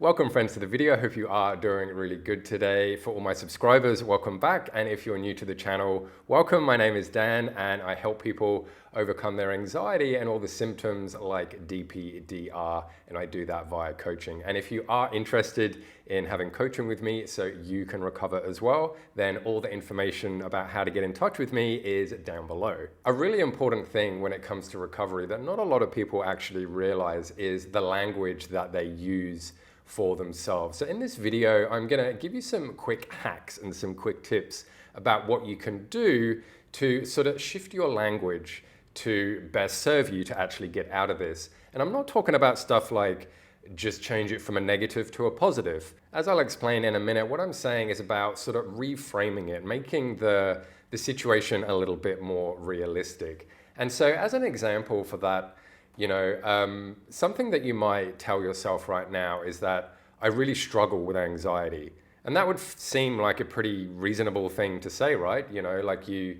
Welcome friends to the video. Hope you are doing really good today. For all my subscribers, welcome back. And if you're new to the channel, welcome. My name is Dan and I help people overcome their anxiety and all the symptoms like DPDR. And I do that via coaching. And if you are interested in having coaching with me so you can recover as well, then all the information about how to get in touch with me is down below. A really important thing when it comes to recovery that not a lot of people actually realize is the language that they use for themselves. So in this video, I'm gonna give you some quick hacks and some quick tips about what you can do to sort of shift your language to best serve you to actually get out of this. And I'm not talking about stuff like just change it from a negative to a positive. As I'll explain in a minute, what I'm saying is about sort of reframing it, making the situation a little bit more realistic. And so as an example for that, something that you might tell yourself right now is that I really struggle with anxiety. And that would seem like a pretty reasonable thing to say, right? Like you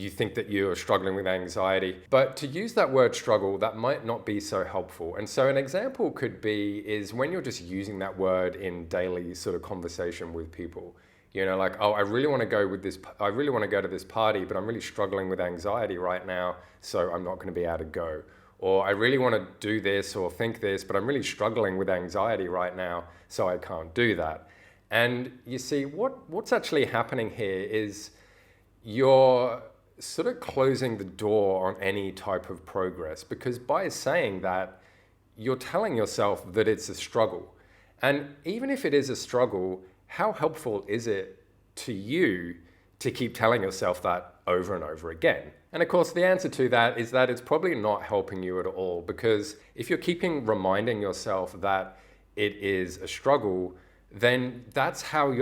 think that you're struggling with anxiety. But to use that word struggle, that might not be so helpful. And so an example could be is when you're just using that word in daily sort of conversation with people. Like, oh, I really want to go to this party, but I'm really struggling with anxiety right now, so I'm not going to be able to go. Or I really want to do this or think this, but I'm really struggling with anxiety right now, so I can't do that. And you see, what's actually happening here is you're sort of closing the door on any type of progress, because by saying that, you're telling yourself that it's a struggle. And even if it is a struggle, how helpful is it to you to keep telling yourself that over and over again? And of course, the answer to that is that it's probably not helping you at all, because if you're keeping reminding yourself that it is a struggle, then that's how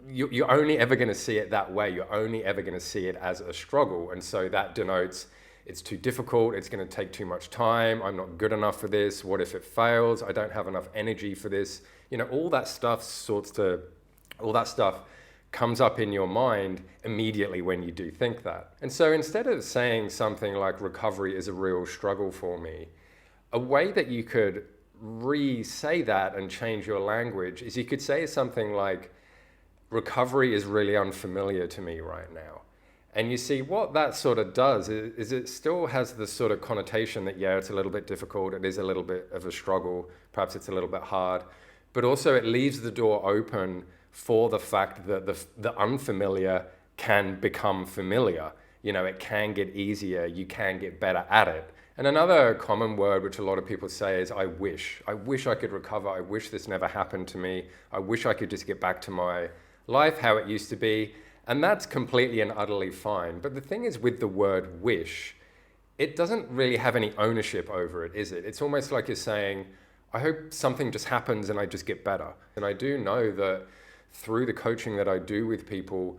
you're only ever going to see it that way. You're only ever going to see it as a struggle. And so that denotes it's too difficult, it's going to take too much time, I'm not good enough for this, what if it fails, I don't have enough energy for this. All that stuff comes up in your mind immediately when you do think that. And so instead of saying something like recovery is a real struggle for me, a way that you could re-say that and change your language is you could say something like, recovery is really unfamiliar to me right now. And you see what that sort of does is it still has this sort of connotation that, yeah, it's a little bit difficult, it is a little bit of a struggle, perhaps it's a little bit hard, but also it leaves the door open for the fact that the unfamiliar can become familiar. It can get easier, you can get better at it. And another common word which a lot of people say is I wish. I wish I could recover, I wish this never happened to me, I wish I could just get back to my life how it used to be. And that's completely and utterly fine. But the thing is with the word wish, it doesn't really have any ownership over it, is it? It's almost like you're saying, I hope something just happens and I just get better. And I do know that through the coaching that I do with people,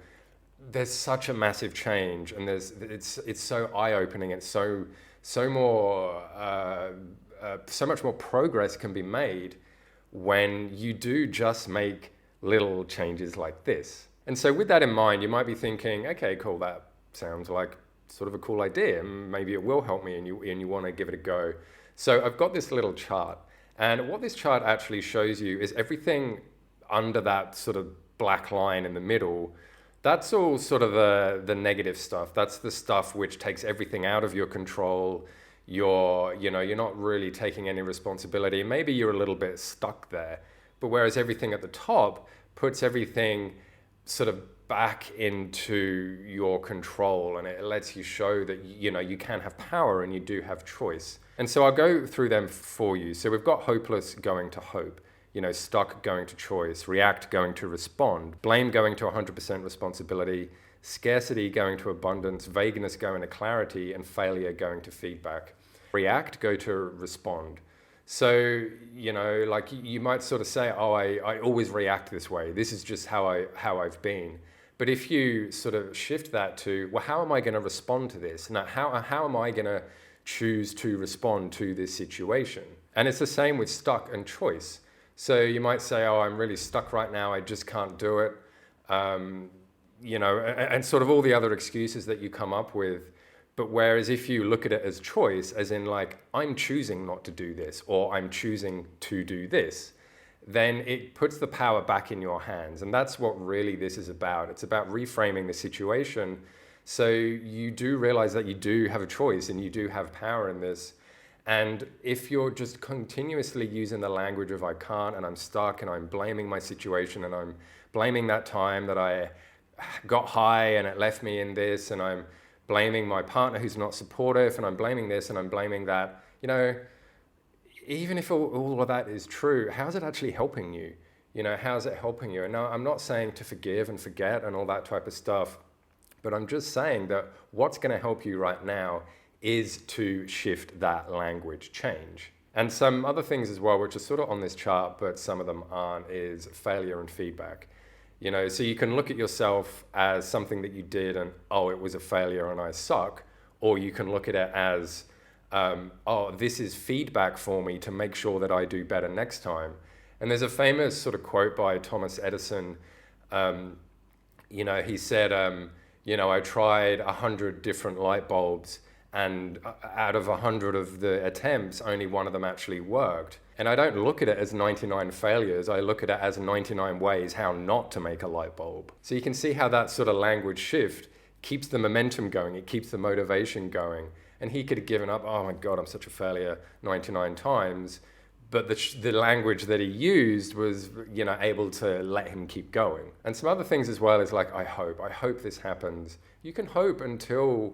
there's such a massive change, and it's so eye-opening, and so much more progress can be made when you do just make little changes like this. And so with that in mind, you might be thinking, okay, cool, that sounds like sort of a cool idea, maybe it will help me, and you want to give it a go. So I've got this little chart, and what this chart actually shows you is everything under that sort of black line in the middle, that's all sort of the negative stuff. That's the stuff which takes everything out of your control. You're not really taking any responsibility. Maybe you're a little bit stuck there. But whereas everything at the top puts everything sort of back into your control, and it lets you show that you can have power and you do have choice. And so I'll go through them for you. So we've got hopeless going to hope. Stuck going to choice, react going to respond, blame going to 100% responsibility, scarcity going to abundance, vagueness going to clarity, and failure going to feedback. React, go to respond. So, like you might sort of say, oh, I always react this way. This is just how I've been. But if you sort of shift that to, well, how am I going to respond to this? Now, how am I going to choose to respond to this situation? And it's the same with stuck and choice. So you might say, oh, I'm really stuck right now, I just can't do it. And sort of all the other excuses that you come up with. But whereas if you look at it as choice, as in like, I'm choosing not to do this, or I'm choosing to do this, then it puts the power back in your hands. And that's what really this is about. It's about reframing the situation so you do realize that you do have a choice and you do have power in this. And if you're just continuously using the language of I can't and I'm stuck and I'm blaming my situation and I'm blaming that time that I got high and it left me in this, and I'm blaming my partner who's not supportive, and I'm blaming this and I'm blaming that, you know, even if all of that is true, how's it actually helping you? You know, how's it helping you? And now I'm not saying to forgive and forget and all that type of stuff, but I'm just saying that what's going to help you right now is to shift that language change. And some other things as well, which are sort of on this chart, but some of them aren't, is failure and feedback. You know, so you can look at yourself as something that you did and, oh, it was a failure and I suck. Or you can look at it as, oh, this is feedback for me to make sure that I do better next time. And there's a famous sort of quote by Thomas Edison. You know, he said, you know, I tried 100 different light bulbs, and out of 100 of the attempts, only one of them actually worked. And I don't look at it as 99 failures. I look at it as 99 ways how not to make a light bulb. So you can see how that sort of language shift keeps the momentum going. It keeps the motivation going. And he could have given up, oh my God, I'm such a failure 99 times. But the language that he used was, you know, able to let him keep going. And some other things as well is like, I hope this happens. You can hope until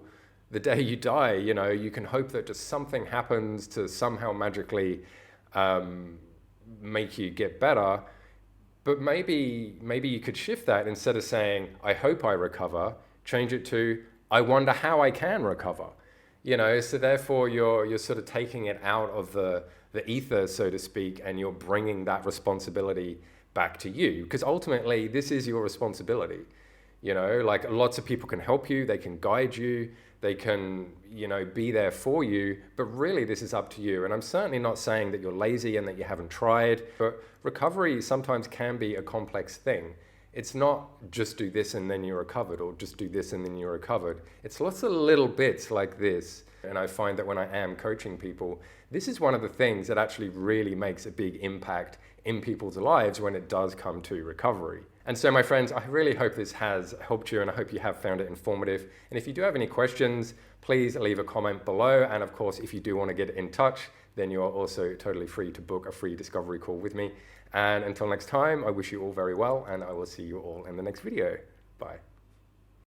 the day you die. You know, you can hope that just something happens to somehow magically make you get better. But maybe you could shift that. Instead of saying, I hope I recover, change it to, I wonder how I can recover. You know, so therefore you're sort of taking it out of the ether, so to speak, and you're bringing that responsibility back to you. Because ultimately, this is your responsibility. You know, like lots of people can help you, they can guide you, they can, you know, be there for you, but really this is up to you. And I'm certainly not saying that you're lazy and that you haven't tried, but recovery sometimes can be a complex thing. It's not just do this and then you're recovered, or just do this and then you're recovered. It's lots of little bits like this. And I find that when I am coaching people, this is one of the things that actually really makes a big impact in people's lives when it does come to recovery. And so, my friends, I really hope this has helped you, and I hope you have found it informative. And if you do have any questions, please leave a comment below. And of course, if you do want to get in touch, then you're also totally free to book a free discovery call with me. And until next time, I wish you all very well, and I will see you all in the next video. Bye.